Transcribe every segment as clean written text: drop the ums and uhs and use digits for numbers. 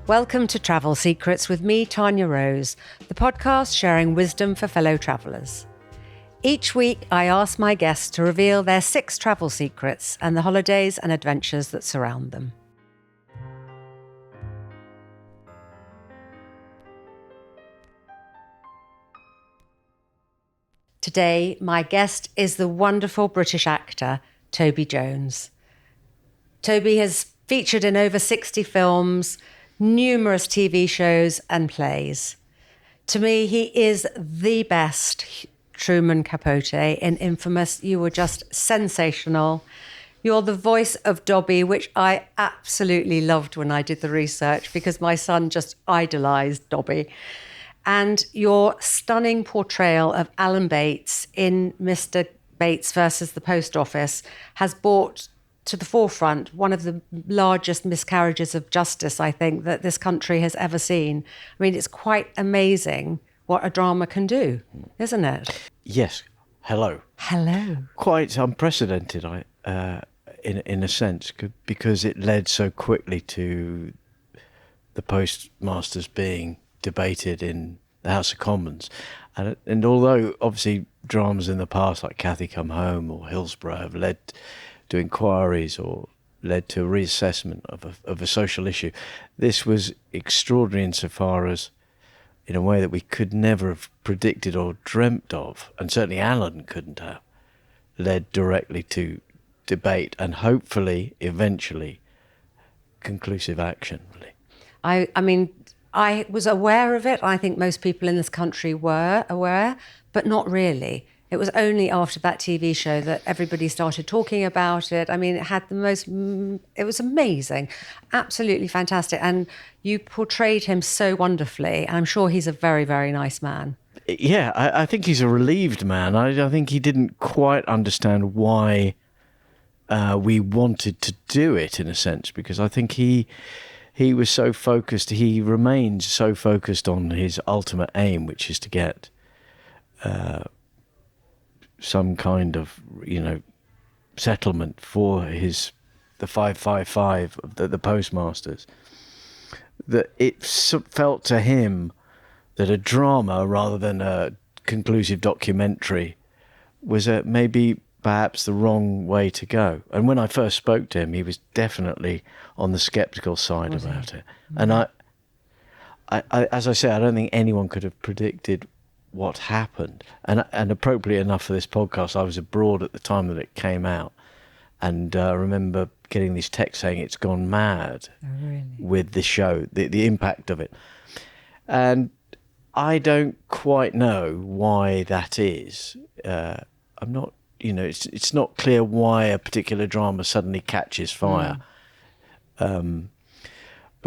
Welcome to Travel Secrets with me, Tanya Rose, the podcast sharing wisdom for fellow travellers. Each week, I ask my guests to reveal their 6 travel secrets and the holidays and adventures that surround them. Today, my guest is the wonderful British actor, Toby Jones. Toby has featured in over 60 films, numerous TV shows and plays. To me, he is the best Truman Capote in Infamous. You were just sensational. You're the voice of Dobby, which I absolutely loved when I did the research because my son just idolised Dobby. And your stunning portrayal of Alan Bates in Mr. Bates versus the Post Office has brought to the forefront one of the largest miscarriages of justice, I think, that this country has ever seen. I mean, it's quite amazing what a drama can do, isn't it? Yes. Hello. Hello. Quite unprecedented, in a sense, because it led so quickly to the postmasters being debated in the House of Commons. And although, obviously, dramas in the past, like Cathy Come Home or Hillsborough, have led to inquiries or led to a reassessment of a social issue, this was extraordinary insofar as, in a way that we could never have predicted or dreamt of, and certainly Alan couldn't have, led directly to debate and hopefully, eventually, conclusive action, really. I mean, I was aware of it. I think most people in this country were aware, but not really. It was only after that TV show that everybody started talking about it. I mean, it had it was amazing, absolutely fantastic. And you portrayed him so wonderfully. And I'm sure he's a very, very nice man. Yeah, I think he's a relieved man. I think he didn't quite understand why we wanted to do it, in a sense, because I think he was so focused, he remains so focused on his ultimate aim, which is to get some kind of, settlement for the 555 of the postmasters, that it felt to him that a drama rather than a conclusive documentary was maybe perhaps the wrong way to go. And when I first spoke to him, he was definitely on the sceptical side about it. And I, as I say, I don't think anyone could have predicted what happened. And appropriately enough for this podcast, I was abroad at the time that it came out. And I remember getting this text saying it's gone mad with the show, the impact of it. And I don't quite know why that is. I'm not, it's not clear why a particular drama suddenly catches fire. But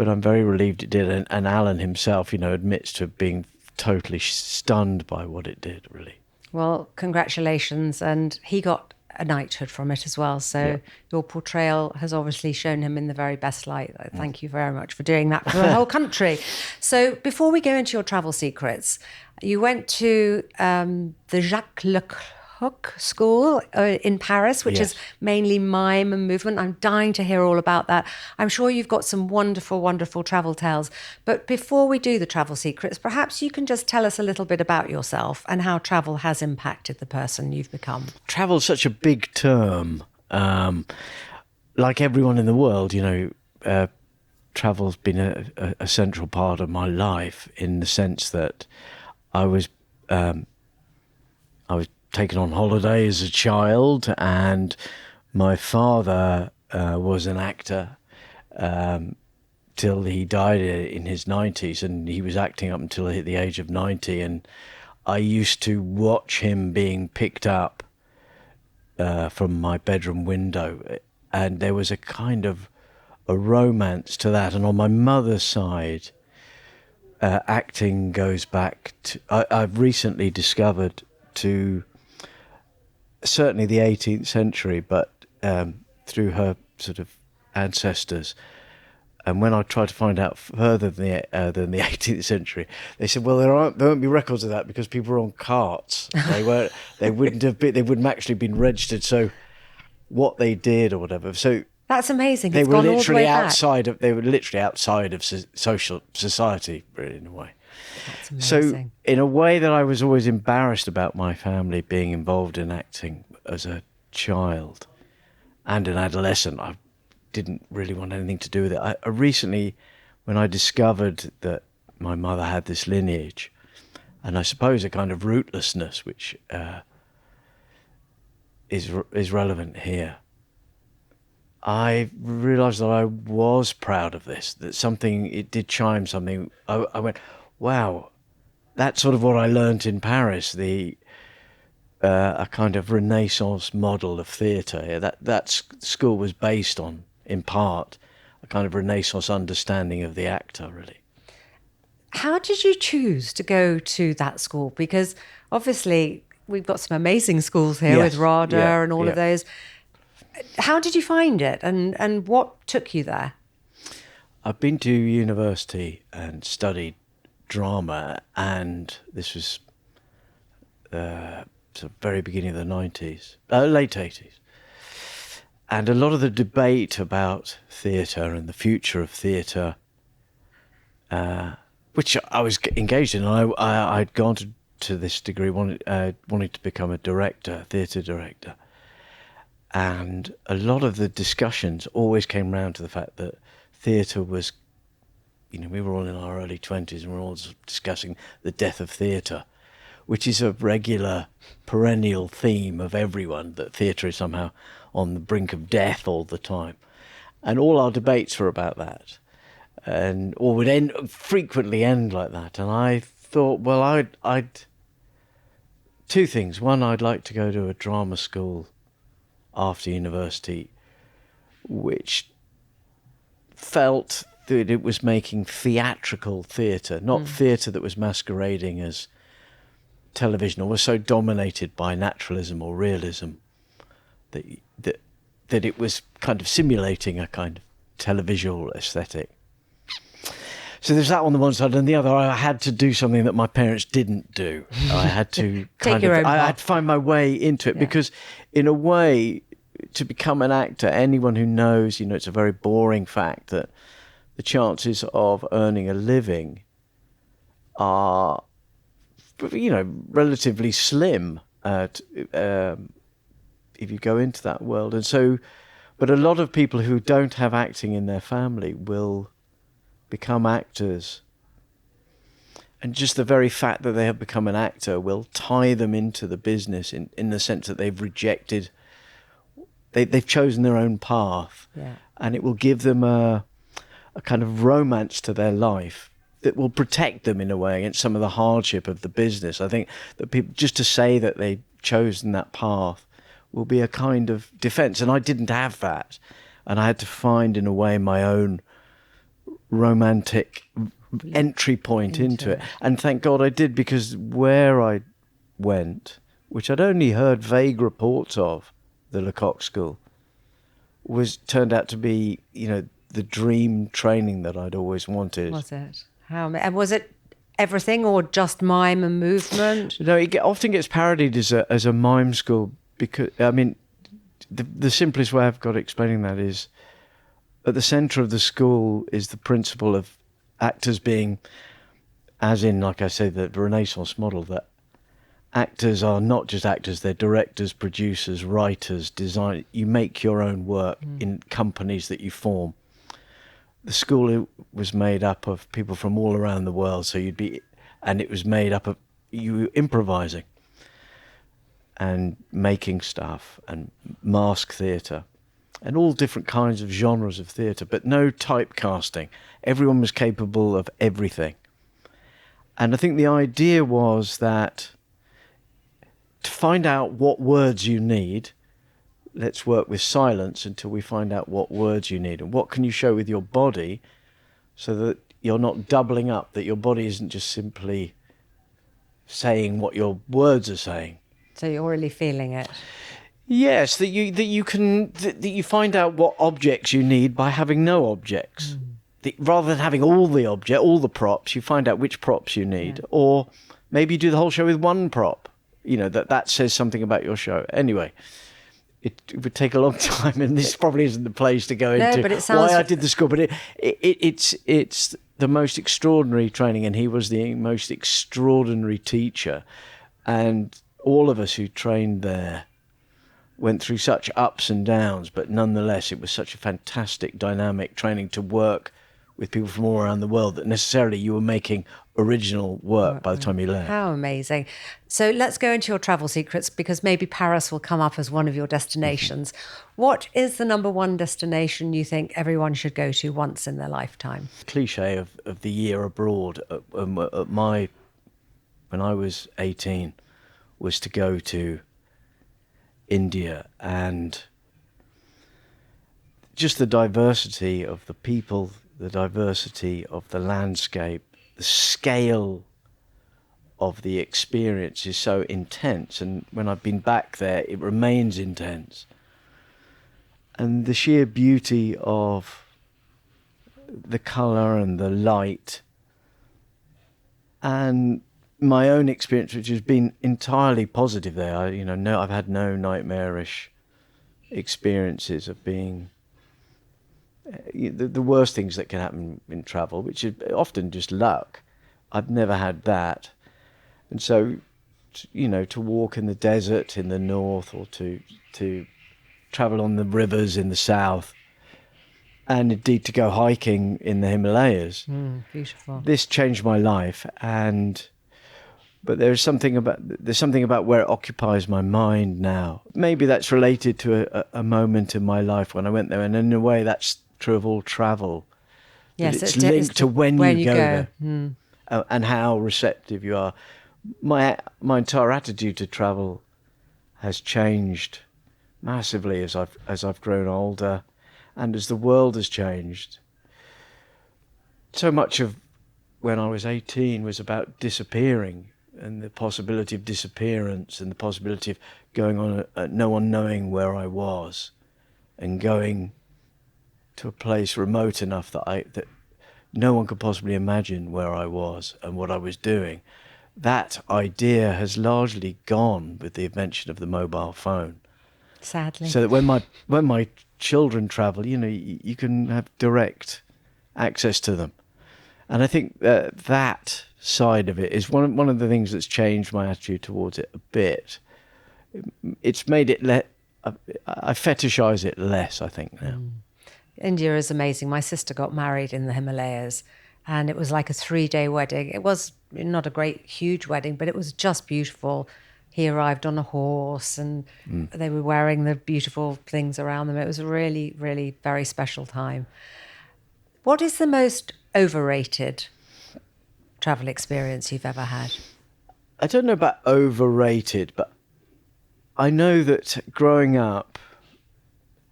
I'm very relieved it did. And Alan himself, admits to being totally stunned by what it did, really. Well, congratulations. And he got a knighthood from it as well. So your portrayal has obviously shown him in the very best light. Thank you very much for doing that for the whole country. So before we go into your travel secrets, you went to the Jacques Lecoq School in Paris, which is mainly mime and movement. I'm dying to hear all about that. I'm sure you've got some wonderful, wonderful travel tales. But before we do the travel secrets, perhaps you can just tell us a little bit about yourself and how travel has impacted the person you've become. Travel's such a big term. Like everyone in the world, travel's been a central part of my life, in the sense that I was taken on holiday as a child, and my father was an actor till he died in his 90s, and he was acting up until he hit the age of 90, and I used to watch him being picked up from my bedroom window, and there was a kind of a romance to that. And on my mother's side, acting goes back to, I've recently discovered, to certainly the 18th century, but through her sort of ancestors. And when I tried to find out further than the 18th century, they said, well, there won't be records of that because people were on carts. They wouldn't actually been registered. So what they did or whatever. So That's amazing. They It's were gone all the literally way back. they were literally outside of social society, really, in a way. That's So, amazing. in a way that I was always embarrassed about my family being involved in acting as a child and an adolescent, I didn't really want anything to do with it. I recently, when I discovered that my mother had this lineage, and I suppose a kind of rootlessness, which is relevant here, I realised that I was proud of this, that it did chime something. I went, wow, that's sort of what I learnt in Paris, a kind of Renaissance model of theatre. That school was based on, in part, a kind of Renaissance understanding of the actor, really. How did you choose to go to that school? Because obviously we've got some amazing schools here Yes, with RADA yeah, and all yeah. of those. How did you find it, and what took you there? I've been to university and studied drama, and this was the very beginning of the 90s, late 80s. And a lot of the debate about theatre and the future of theatre, which I was engaged in, and I'd gone to this degree wanting to become a director, theatre director. And a lot of the discussions always came round to the fact that theatre was, we were all in our early 20s and we were all discussing the death of theatre, which is a regular, perennial theme of everyone, that theatre is somehow on the brink of death all the time. And all our debates were about that, or would frequently end like that. And I thought, well, I'd two things. One, I'd like to go to a drama school after university, which felt that it was making theatrical theatre, not theatre that was masquerading as television, or was so dominated by naturalism or realism that it was kind of simulating a kind of televisual aesthetic. So there's that on the one side, and the other, I had to do something that my parents didn't do. I had to I had to find my way into it, because in a way, to become an actor, anyone who knows, it's a very boring fact that the chances of earning a living are, relatively slim if you go into that world. And so, but a lot of people who don't have acting in their family will become actors. And just the very fact that they have become an actor will tie them into the business in the sense that they've rejected, they've chosen their own path. Yeah. And it will give them a kind of romance to their life that will protect them in a way against some of the hardship of the business. I think that people, just to say that they've chosen that path, will be a kind of defense. And I didn't have that. And I had to find, in a way, my own romantic entry point into it. And thank God I did, because where I went, which I'd only heard vague reports of, the Lecoq School, turned out to be, the dream training that I'd always wanted. Was it? And was it everything, or just mime and movement? No, it often gets parodied as a mime school, because, the simplest way I've got explaining that is, at the centre of the school is the principle of actors being, as in, like I say, the Renaissance model, that actors are not just actors, they're directors, producers, writers, design. You make your own work in companies that you form. The school was made up of people from all around the world, and it was made up of you improvising and making stuff and mask theatre and all different kinds of genres of theatre, but no typecasting. Everyone was capable of everything. And I think the idea was that to find out what words you need, let's work with silence until we find out what words you need and what can you show with your body, so that you're not doubling up, that your body isn't just simply saying what your words are saying. So you're really feeling it. Yes, that you find out what objects you need by having no objects. Rather than having all the props, you find out which props you need. Yeah. Or maybe you do the whole show with one prop. That says something about your show. Anyway, it would take a long time, and this probably isn't the place to go into but it sounds... why I did the school. But it's the most extraordinary training, and he was the most extraordinary teacher. And all of us who trained there went through such ups and downs, but nonetheless, it was such a fantastic dynamic training to work with people from all around the world that necessarily you were making original work by the time you left. How amazing. So let's go into your travel secrets, because maybe Paris will come up as one of your destinations. What is the number one destination you think everyone should go to once in their lifetime? Cliche of the year abroad when I was 18 was to go to India, and just the diversity of the people, the diversity of the landscape, the scale of the experience is so intense. And when I've been back there, it remains intense. And the sheer beauty of the colour and the light, and my own experience, which has been entirely positive there. I've had no nightmarish experiences of being the worst things that can happen in travel, which is often just luck. I've never had that. And so, to walk in the desert in the north, or to travel on the rivers in the south, and indeed to go hiking in the Himalayas. Beautiful. This changed my life, but there's something about where it occupies my mind now. Maybe that's related to a moment in my life when I went there, and in a way that's true of all travel. Yes, it's linked to when you go there, and how receptive you are. My entire attitude to travel has changed massively as I've grown older, and as the world has changed. So much of when I was 18 was about disappearing, and the possibility of disappearance, and the possibility of going on no one knowing where I was, and going to a place remote enough that no one could possibly imagine where I was and what I was doing. That idea has largely gone with the invention of the mobile phone. Sadly. So that when my children travel, you can have direct access to them. And I think that side of it is one of the things that's changed my attitude towards it a bit. It's made it I fetishize it less, I think, now. India is amazing. My sister got married in the Himalayas, and it was like a 3-day wedding. It was not a great, huge wedding, but it was just beautiful. He arrived on a horse, and they were wearing the beautiful things around them. It was a really, really very special time. What is the most overrated travel experience you've ever had? I don't know about overrated, but I know that growing up,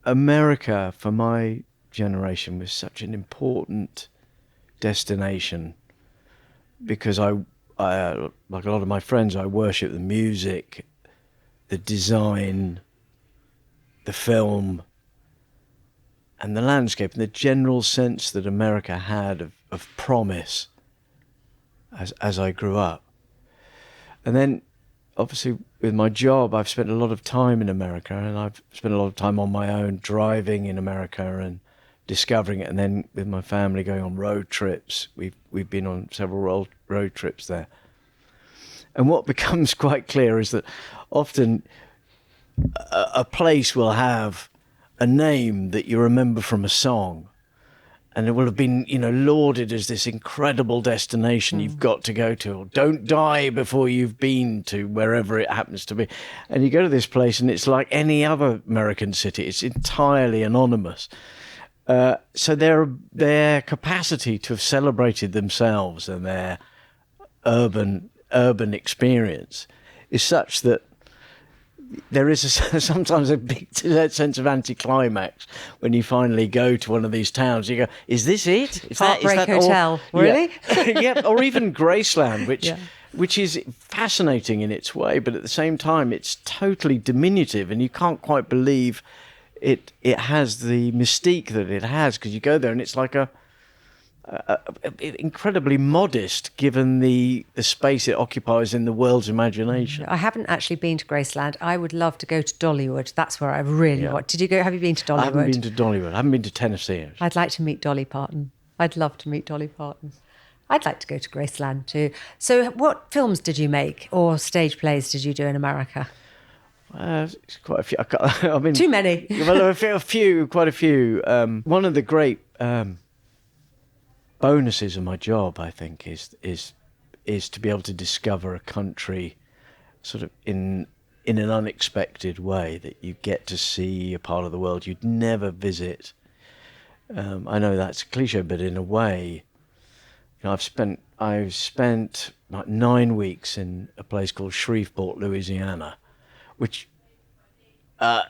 America, for my generation, was such an important destination, because I like a lot of my friends, I worship the music, the design, the film, and the landscape, and the general sense that America had of promise as I grew up. And then, obviously, with my job, I've spent a lot of time in America, and I've spent a lot of time on my own driving in America and discovering it. And then with my family going on road trips, we've been on several road trips there. And what becomes quite clear is that often a place will have a name that you remember from a song, and it will have been, lauded as this incredible destination you've got to go to. Or don't die before you've been to wherever it happens to be. And you go to this place, and it's like any other American city. It's entirely anonymous. So their capacity to have celebrated themselves and their urban experience is such that there is sometimes a big sense of anticlimax when you finally go to one of these towns. You go, is this it? Is Heartbreak that Hotel, all? really? Yeah. Yeah, or even Graceland, which is fascinating in its way, but at the same time, it's totally diminutive, and you can't quite believe it has the mystique that it has, because you go there and it's like a incredibly modest given the space it occupies in the world's imagination. I haven't actually been to Graceland. I would love to go to Dollywood. That's where I really want. Did you go? Have you been to Dollywood? I haven't been to Dollywood. I haven't been to Tennessee. I'd like to meet Dolly Parton. I'd love to meet Dolly Parton. I'd like to go to Graceland too. So what films did you make or stage plays did you do in America? It's quite a few. I mean, too many. Well, quite a few. One of the great bonuses of my job, I think, is to be able to discover a country sort of in an unexpected way, that you get to see a part of the world you'd never visit. I know that's a cliche, but in a way, you know, I've spent like 9 weeks in a place called Shreveport, Louisiana, which I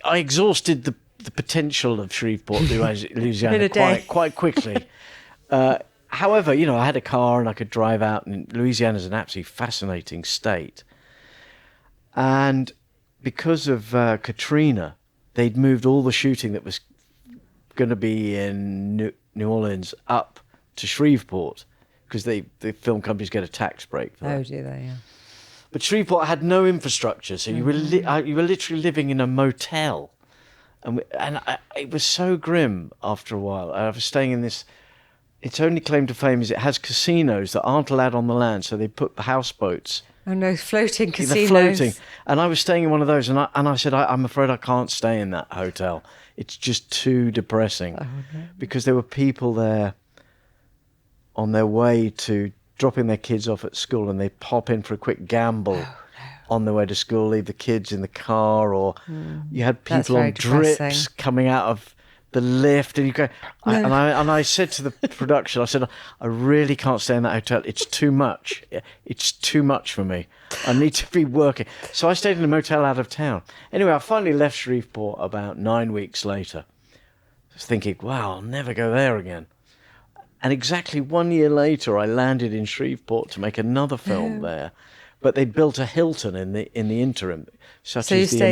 exhausted the potential of Shreveport, Louisiana quite quickly. However, you know, I had a car and I could drive out, and Louisiana's an absolutely fascinating state. And because of Katrina, they'd moved all the shooting that was going to be in New Orleans up to Shreveport, because the film companies get a tax break for that. Oh, do they? Yeah. But Shreveport had no infrastructure, so you were literally living in a motel, and it was so grim after a while. I was staying in this. Its only claim to fame is it has casinos that aren't allowed on the land, so they put houseboats. Oh no, floating casinos. They're floating, and I was staying in one of those, and I said, I'm afraid I can't stay in that hotel. It's just too depressing, because there were people there on their way to dropping their kids off at school, and they pop in for a quick gamble on their way to school, leave the kids in the car, or you had people on drips coming out of the lift, and you go. I said to the production, I said, I really can't stay in that hotel. It's too much. It's too much for me. I need to be working. So I stayed in a motel out of town. Anyway, I finally left Shreveport about 9 weeks later. I was thinking, wow, I'll never go there again. And exactly 1 year later, I landed in Shreveport to make another film there. But they'd built a Hilton in the interim, such as the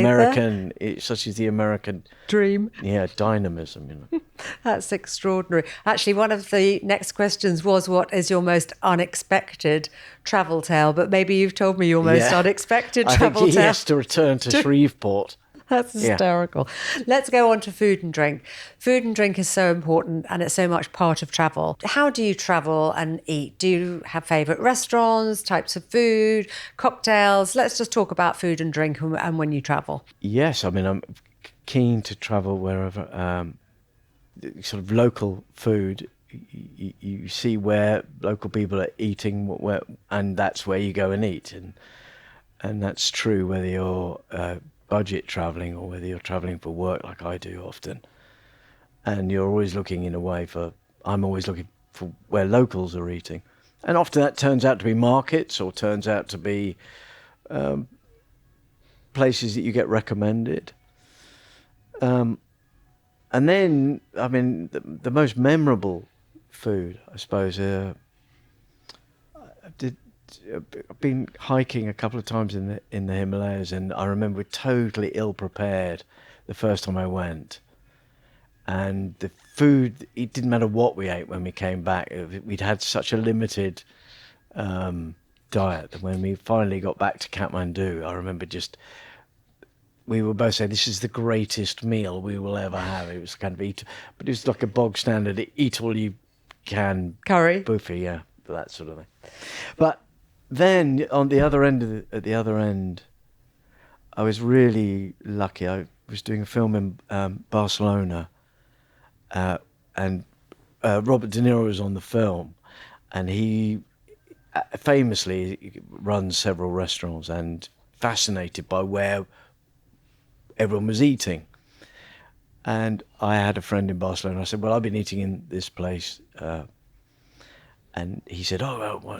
American dream. Yeah, dynamism. You know. That's extraordinary. Actually, one of the next questions was, what is your most unexpected travel tale? But maybe you've told me your most unexpected travel tale. I think he has to return to Shreveport. That's hysterical. Yeah. Let's go on to food and drink. Food and drink is so important, and it's so much part of travel. How do you travel and eat? Do you have favourite restaurants, types of food, cocktails? Let's just talk about food and drink and when you travel. Yes, I mean, I'm keen to travel wherever, sort of local food. You see where local people are eating, and that's where you go and eat. And that's true whether you're budget traveling or whether you're traveling for work, like I do often. And you're always looking I'm always looking for where locals are eating. And often that turns out to be markets, or turns out to be places that you get recommended. And then, I mean, the most memorable food, I suppose, I've been hiking a couple of times in the Himalayas, and I remember we're totally ill prepared the first time I went. And the food, it didn't matter what we ate when we came back. We'd had such a limited diet that when we finally got back to Kathmandu, I remember we were both saying, this is the greatest meal we will ever have. It was kind of but it was like a bog standard, eat all you can. Curry. Buffet, that sort of thing. But then at the other end, I was really lucky. I was doing a film in Barcelona, and Robert DeNiro was on the film, and he famously runs several restaurants, and fascinated by where everyone was eating. And I had a friend in Barcelona. I said, well, I've been eating in this place. And he said, oh, well,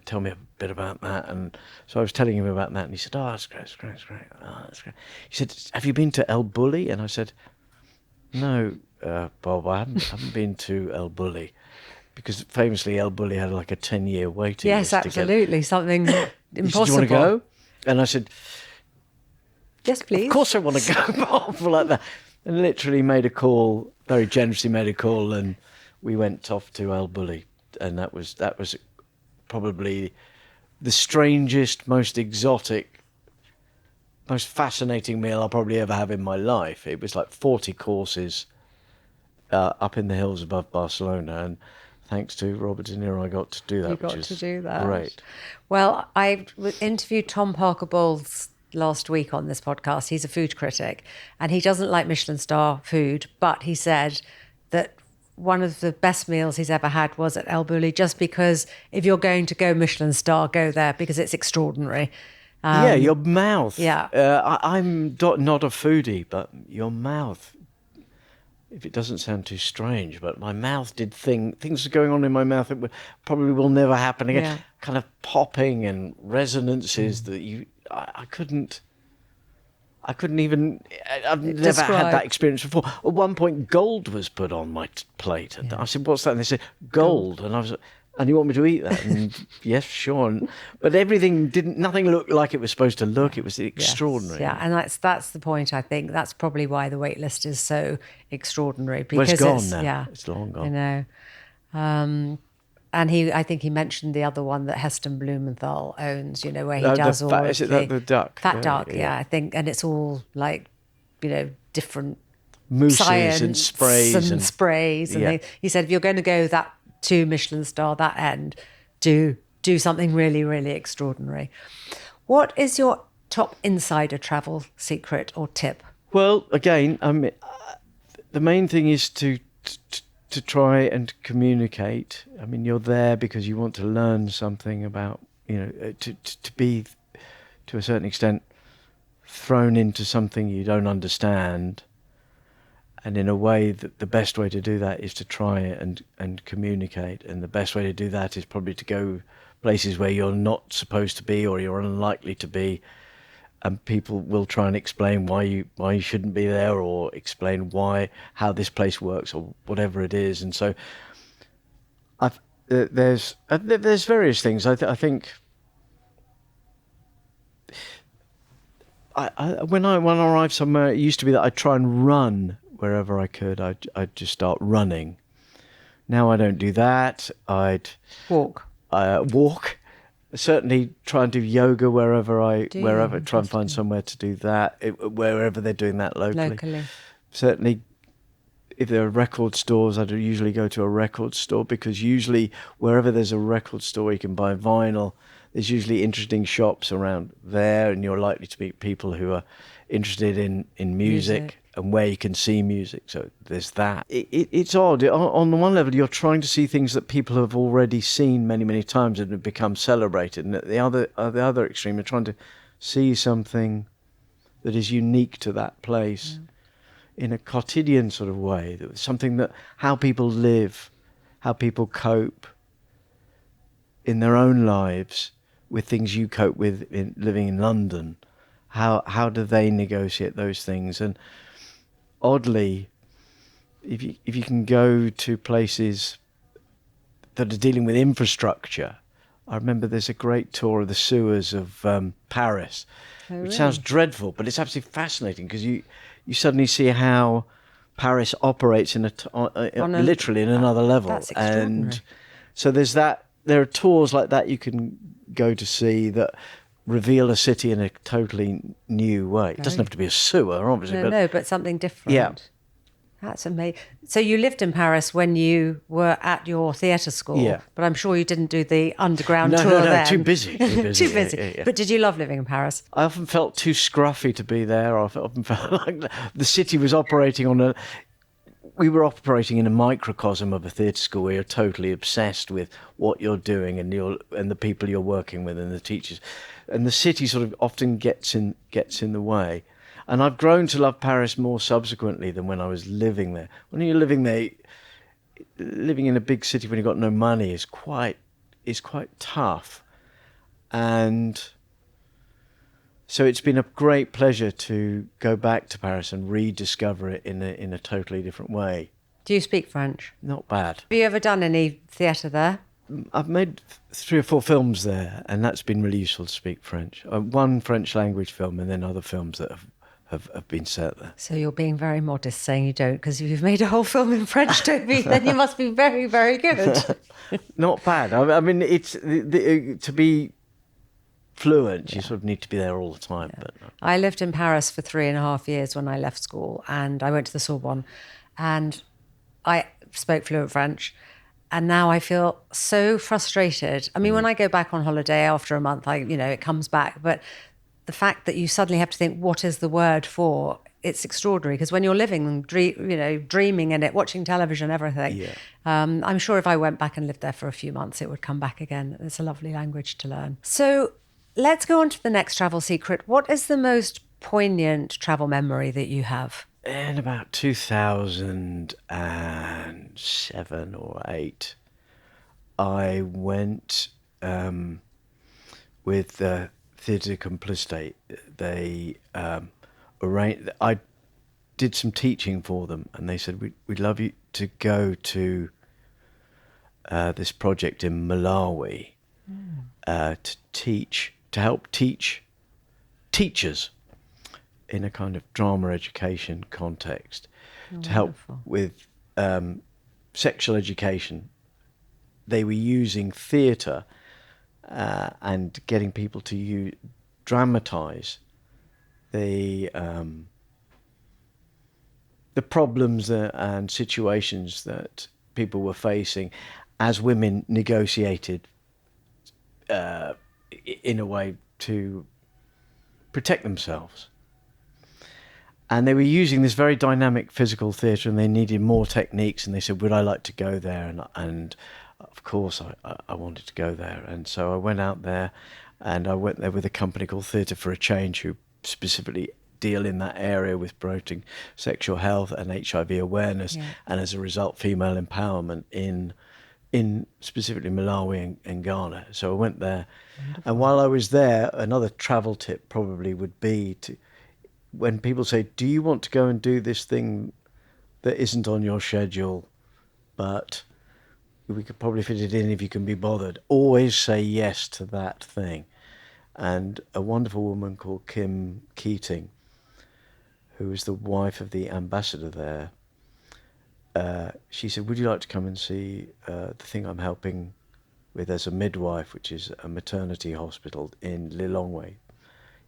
tell me a bit about that. And so I was telling him about that, and he said, oh, that's great. Oh, that's great. He said, have you been to El Bulli? And I said, no, Bob, I haven't been to El Bulli, because famously El Bulli had like a 10-year waiting list. Yes, absolutely, something impossible. He said, do you want to go? And I said, yes, please. Of course I want to go, Bob, like that. And literally very generously made a call, and we went off to El Bulli, and that was probably the strangest, most exotic, most fascinating meal I'll probably ever have in my life. It was like 40 courses up in the hills above Barcelona, and thanks to Robert DeNiro, I got to do that. You got to do that. Great. Well, I interviewed Tom Parker Bowles last week on this podcast. He's a food critic, and he doesn't like Michelin star food, but he said that one of the best meals he's ever had was at El Bulli, just because if you're going to go Michelin star, go there because it's extraordinary. Yeah, your mouth. Yeah. I'm not a foodie, but your mouth, if it doesn't sound too strange, but my mouth did things are going on in my mouth that probably will never happen again. Yeah. Kind of popping and resonances that I couldn't even. I've never had that experience before. At one point, gold was put on my plate, and I said, "What's that?" And they said, "Gold." And I was, "And you want me to eat that?" And yes, sure. But nothing looked like it was supposed to look. It was extraordinary. Yes. Yeah, and that's the point. I think that's probably why the wait list is so extraordinary, because well, it's gone now. Yeah, it's long gone. You know. And I think he mentioned the other one that Heston Blumenthal owns, where he does all is it the duck? Fat duck, I think. And it's all like, different mousses and sprays. And sprays. And he said, if you're going to go that to Michelin star, that end, do something really, really extraordinary. What is your top insider travel secret or tip? Well, again, the main thing is to try and communicate. I mean, you're there because you want to learn something about, to be, to a certain extent, thrown into something you don't understand. And in a way, that the best way to do that is to try and communicate. And the best way to do that is probably to go places where you're not supposed to be or you're unlikely to be. And people will try and explain why you shouldn't be there, or explain how this place works, or whatever it is. And so, there's various things. I think when I arrived somewhere, it used to be that I'd try and run wherever I could. I'd just start running. Now I don't do that. I'd walk. Certainly try and do yoga wherever try and find somewhere to do that, wherever they're doing that locally. Certainly, if there are record stores, I'd usually go to a record store, because usually wherever there's a record store you can buy vinyl, there's usually interesting shops around there, and you're likely to meet people who are interested in music and where you can see music. So there's that. It's odd. On the one level, you're trying to see things that people have already seen many, many times and have become celebrated. And at the other extreme, you're trying to see something that is unique to that place in a quotidian sort of way. Something that how people live, how people cope in their own lives with things you cope with in living in London. How do they negotiate those things? And oddly, if you can go to places that are dealing with infrastructure, I remember there's a great tour of the sewers of Paris, which sounds dreadful, but it's absolutely fascinating, because you suddenly see how Paris operates literally in another level. That's extraordinary. And so there's that. There are tours like that you can go to see that reveal a city in a totally new way. It doesn't have to be a sewer, obviously. But something different. Yeah. That's amazing. So you lived in Paris when you were at your theatre school, but I'm sure you didn't do the underground tour then. No, too busy. Too busy. Yeah. But did you love living in Paris? I often felt too scruffy to be there. I often felt like the city was operating on we were operating in a microcosm of a theatre school where you're totally obsessed with what you're doing and the people you're working with and the teachers. And the city sort of often gets in the way. And I've grown to love Paris more subsequently than when I was living there. When you're living there, living in a big city when you've got no money is quite tough. And so it's been a great pleasure to go back to Paris and rediscover it in a totally different way. Do you speak French? Not bad. Have you ever done any theatre there? I've made 3 or 4 films there, and that's been really useful to speak French. One French language film, and then other films that have have been set there. So you're being very modest saying you don't, because if you've made a whole film in French, Toby, then you must be very, very good. Not bad. I mean, it's to be fluent, you sort of need to be there all the time. But I lived in Paris for 3.5 years when I left school, and I went to the Sorbonne, and I spoke fluent French. And now I feel so frustrated. I mean, when I go back on holiday after a month, it comes back. But the fact that you suddenly have to think, what is the word for? It's extraordinary, because when you're living, dreaming in it, watching television, everything. Yeah. I'm sure if I went back and lived there for a few months, it would come back again. It's a lovely language to learn. So let's go on to the next travel secret. What is the most poignant travel memory that you have? in about 2007 or 8, I went with the Theatre Complicité. They arranged. I did some teaching for them, and they said we'd love you to go to this project in Malawi to teach, to help teach teachers in a kind of drama education context, to help with sexual education. They were using theatre and getting people to dramatise the problems and situations that people were facing as women negotiated in a way to protect themselves. And they were using this very dynamic physical theatre, and they needed more techniques, and they said, would I like to go there? And of course I wanted to go there. And so I went out there, and I went there with a company called Theatre for a Change, who specifically deal in that area with promoting sexual health and HIV awareness, and as a result female empowerment in specifically Malawi and Ghana. So I went there. Wonderful. And while I was there, another travel tip probably would be to, when people say, do you want to go and do this thing that isn't on your schedule, but we could probably fit it in if you can be bothered, always say yes to that thing. And a wonderful woman called Kim Keating, who was the wife of the ambassador there, she said, would you like to come and see the thing I'm helping with as a midwife, which is a maternity hospital in Lilongwe?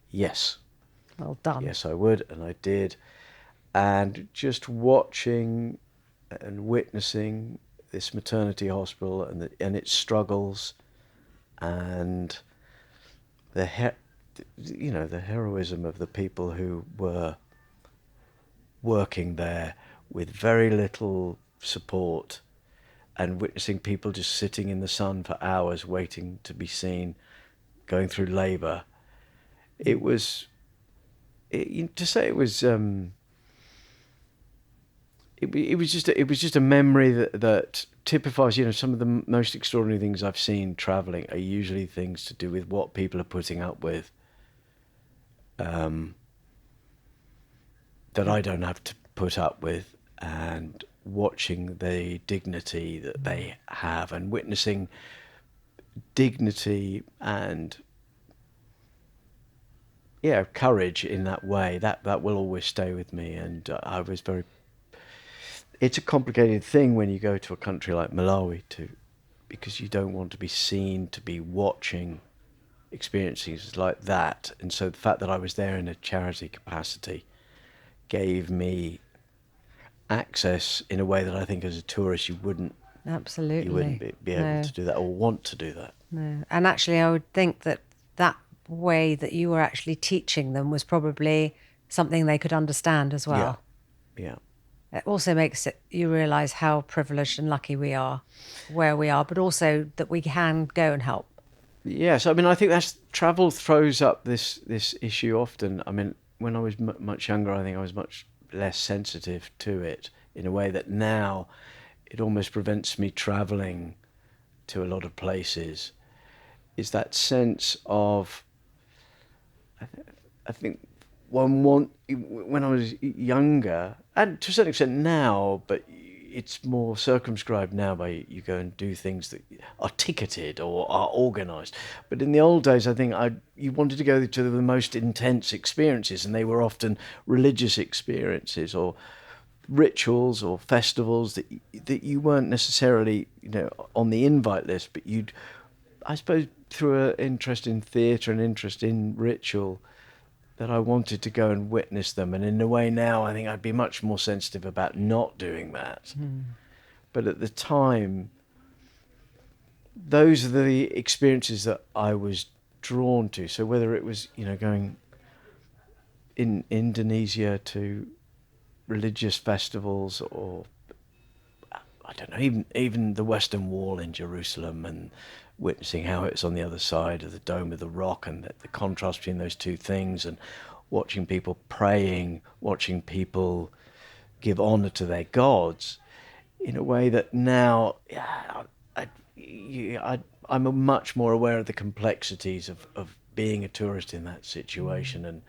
Yes. Well done. Yes, I would, and I did. And just watching and witnessing this maternity hospital and its struggles, and the heroism of the people who were working there with very little support, and witnessing people just sitting in the sun for hours waiting to be seen, going through labour. It was just a memory that typifies, some of the most extraordinary things I've seen travelling are usually things to do with what people are putting up with, that I don't have to put up with, and watching the dignity that they have, and witnessing dignity and courage in that way, that will always stay with me. And I was it's a complicated thing when you go to a country like Malawi because you don't want to be seen to be watching experiences like that. And so the fact that I was there in a charity capacity gave me access in a way that I think as a tourist you wouldn't be able to do that or want to do that. No. And actually I would think that way that you were actually teaching them was probably something they could understand as well. Yeah. It also makes you realise how privileged and lucky we are where we are, but also that we can go and help. Yes, I mean, I think travel throws up this issue often. I mean, when I was much younger, I think I was much less sensitive to it, in a way that now it almost prevents me travelling to a lot of places. Is that sense of, I think when I was younger, and to a certain extent now, but it's more circumscribed now by you go and do things that are ticketed or are organised. But in the old days, I think you wanted to go to the most intense experiences, and they were often religious experiences or rituals or festivals that you weren't necessarily, on the invite list, but you'd, I suppose, through an interest in theatre and interest in ritual, that I wanted to go and witness them. And in a way now, I think I'd be much more sensitive about not doing that. But at the time, those are the experiences that I was drawn to. So whether it was, going in Indonesia to religious festivals, or I don't know, even the Western Wall in Jerusalem, and witnessing how it's on the other side of the Dome of the Rock, and the contrast between those two things, and watching people praying, watching people give honor to their gods in a way that now I'm much more aware of the complexities of being a tourist in that situation, and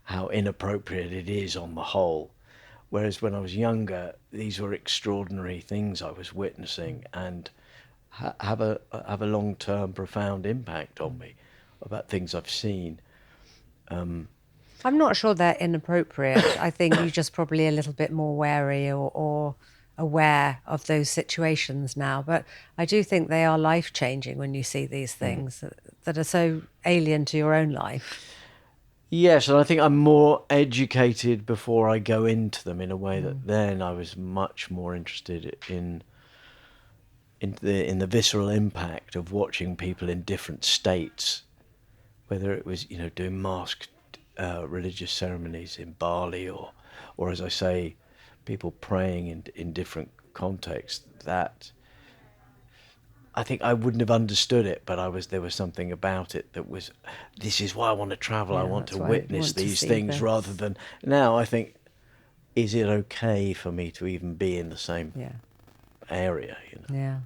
how inappropriate it is on the whole. Whereas when I was younger, these were extraordinary things I was witnessing, and have a long-term profound impact on me about things I've seen. I'm not sure they're inappropriate. I think you're just probably a little bit more wary or aware of those situations now. But I do think they are life-changing when you see these things that are so alien to your own life. Yes, and I think I'm more educated before I go into them, in a way that then I was much more interested in the visceral impact of watching people in different states, whether it was doing masked religious ceremonies in Bali, or as I say, people praying in different contexts. That I think I wouldn't have understood it, but there was something about it that was, this is why I want to travel. Yeah, I want that's to why I witness want to these see things, this. rather than now I think, is it okay for me to even be in the same area? Yeah.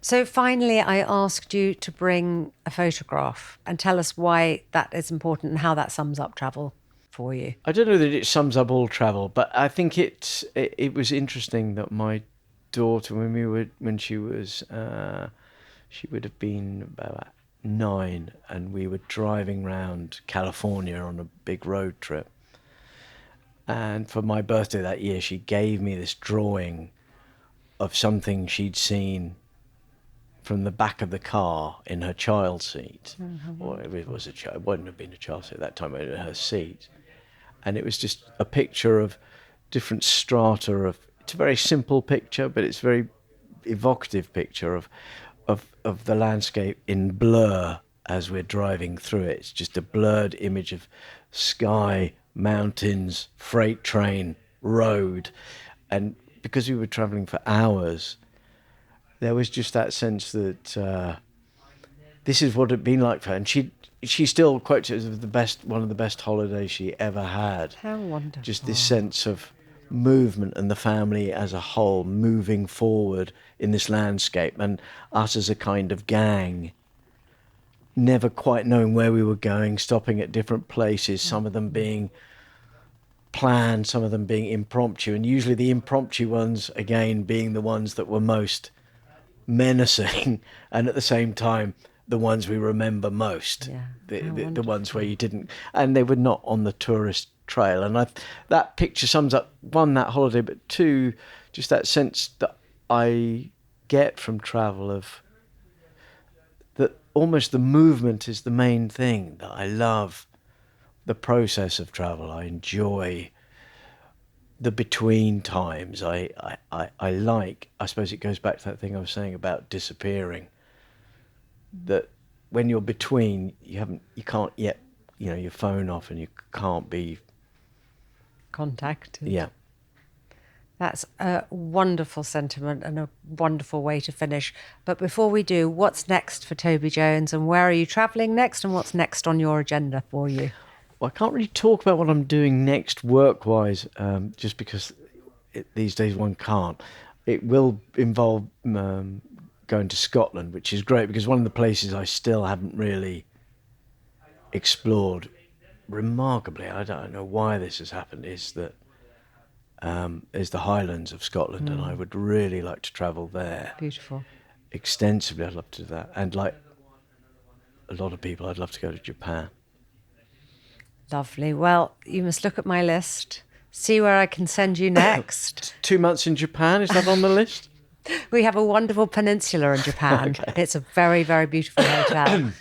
So finally, I asked you to bring a photograph and tell us why that is important and how that sums up travel for you. I don't know that it sums up all travel, but I think it was interesting that my daughter, when she was she would have been about 9, and we were driving around California on a big road trip. And for my birthday that year, she gave me this drawing of something she'd seen from the back of the car in her child seat. Or if it was a child, it wouldn't have been a child seat at that time, in her seat. And it was just a picture of different strata of, it's a very simple picture, but it's a very evocative picture of the landscape in blur as we're driving through it. It's just a blurred image of sky, mountains, freight train, road. And because we were traveling for hours, there was just that sense that this is what it'd been like for her. And she still quotes it as one of the best holidays she ever had. How wonderful. Just this sense of movement, and the family as a whole moving forward in this landscape, and us as a kind of gang, never quite knowing where we were going, stopping at different places, some of them being planned, some of them being impromptu, and usually the impromptu ones, again, being the ones that were most menacing, and at the same time the ones we remember most. The ones where you didn't, and they were not on the tourist trail. And that picture sums up, one, that holiday, but two, just that sense that I get from travel, of that almost the movement is the main thing, that I love the process of travel. I enjoy the between times. I like, I suppose it goes back to that thing I was saying about disappearing, that when you're between, you can't yet, your phone off, and you can't be contacted. Yeah. That's a wonderful sentiment and a wonderful way to finish. But before we do, what's next for Toby Jones, and where are you travelling next, and what's next on your agenda for you? Well, I can't really talk about what I'm doing next work-wise, just because these days one can't. It will involve going to Scotland, which is great, because one of the places I still haven't really explored remarkably, I don't know why this has happened, is that is the Highlands of Scotland, and I would really like to travel there Beautiful. extensively. I'd love to do that. And like a lot of people, I'd love to go to Japan. Lovely. Well, you must look at my list, see where I can send you next. 2 months in Japan, is that on the list? We have a wonderful peninsula in Japan. Okay. It's a very, very beautiful hotel.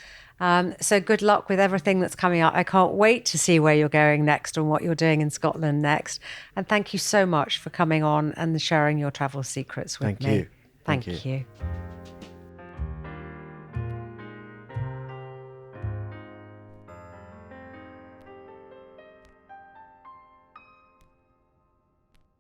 So good luck with everything that's coming up. I can't wait to see where you're going next and what you're doing in Scotland next. And thank you so much for coming on and sharing your travel secrets with Thank me. you. Thank you.